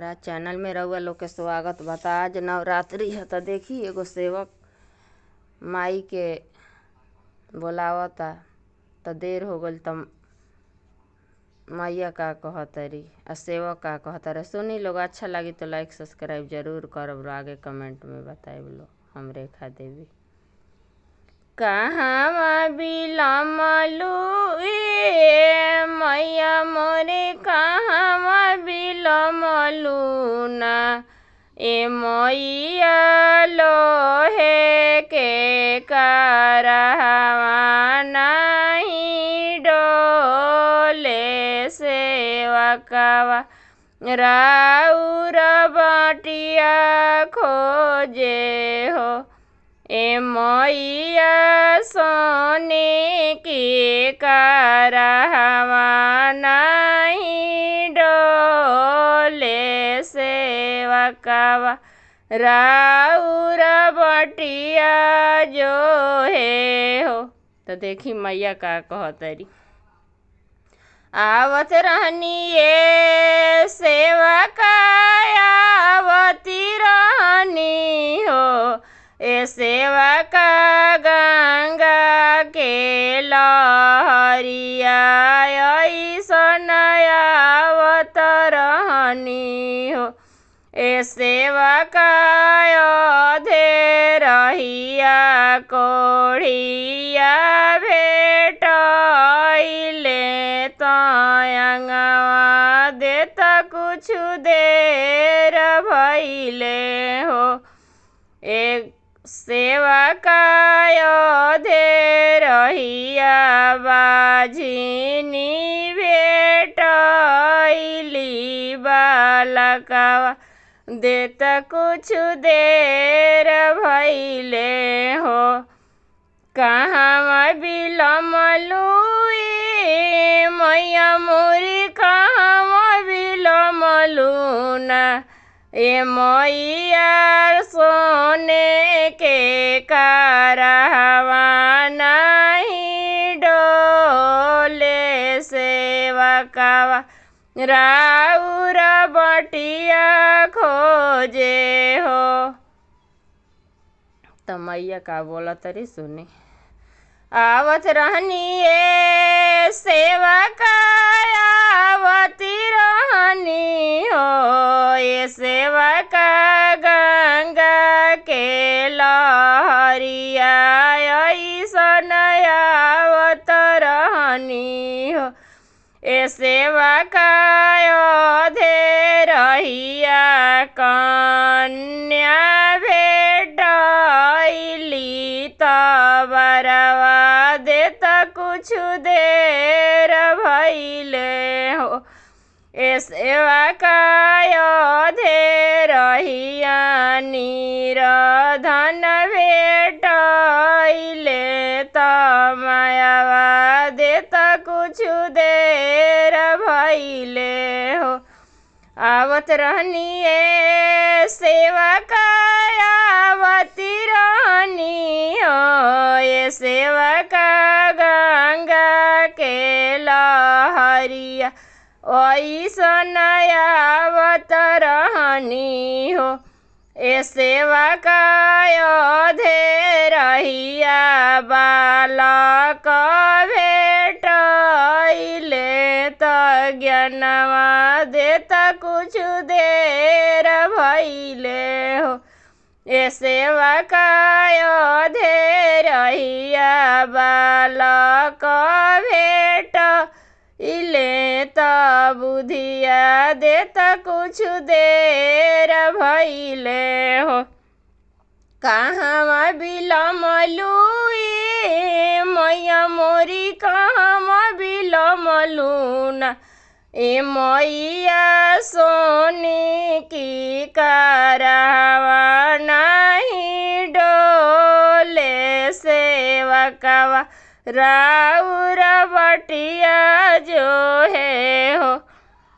मेरा चैनल में रउआ लोग के स्वागत बता। आज नवरात्रि है तो देखी एगो सेवक माई के बोलावता तो देर हो गल तो मैया का कहतरी आ सेवक का कहतरे। सुनी लोग, अच्छा लगी तो लाइक सब्सक्राइब जरूर करब। आगे कमेंट में बताइब लो। हम रेखा देवी। कहाँ बिलमलू मैया मोरे, कहाँ बिलमलू ना ए मैया लोहे के करहवा नहीं डोले सेवकवा राउर बाटिया खोजे हो ए मैया सोने की करहवा नहीं डोले सेवकवा राउर बटिया जो है हो। तो देखी मैया का कहतरी। आवत रहनी ये सेवका आवती रहनी हो ए सेवका गंगा के लहरिया ऐसन आवत रहनी हो ए सेवका अधे रहिया कोढ़िया भेटैले तयंगवा देता कुछ देर भइले हो एक सेवका अधे रहिया बाझिनी भेटैली बालकवा देता कुछ देर भइले हो। कहाँ बिलमलू मैया मोरी, कहाँ बिलमलू ना ए मैया सोने के करहवा नहीं डोले सेवकवा राउर बटिया खोजे हो। तो मैया का बोला तरी सुनी। आवत रहनी ये सेवका आवती रहनी हो ये सेवका गंगा के लहरिया ऐसन आवत रहनी हो ए सेवका अधे रहिया कन्या भेटैली तबरवा देता कुछ देर भइले हो ए सेवका अधे रहिया निरधन भेटैले तमायवा देता कुछ देर भइले हो। आवत रहनी ये सेवका आवती रहनी हो ये सेवका गंगा के लहरिया ऐसन आवत रहनी हो ए सेवका अधे रहिया बालक भेटैले त ज्ञानवा देता कुछ देर भइले हो ए सेवका अधे रहिया बालक भेटैले त बुधिया देता कुछ देर भइले हो। कहाँ बिलमलू मैया मोरी, कहाँ बिलमलू ना ए मैया सोने की करहवा नहीं डोले सेवकवा राउर बटिया जो है हो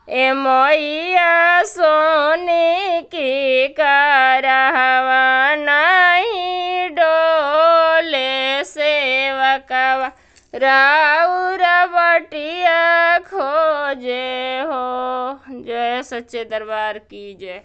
ए मैया सोने की करहवा नहीं डोले सेवकवा राउर बटिया खटिया खोजे हो। जय सच्चे दरबार की जय।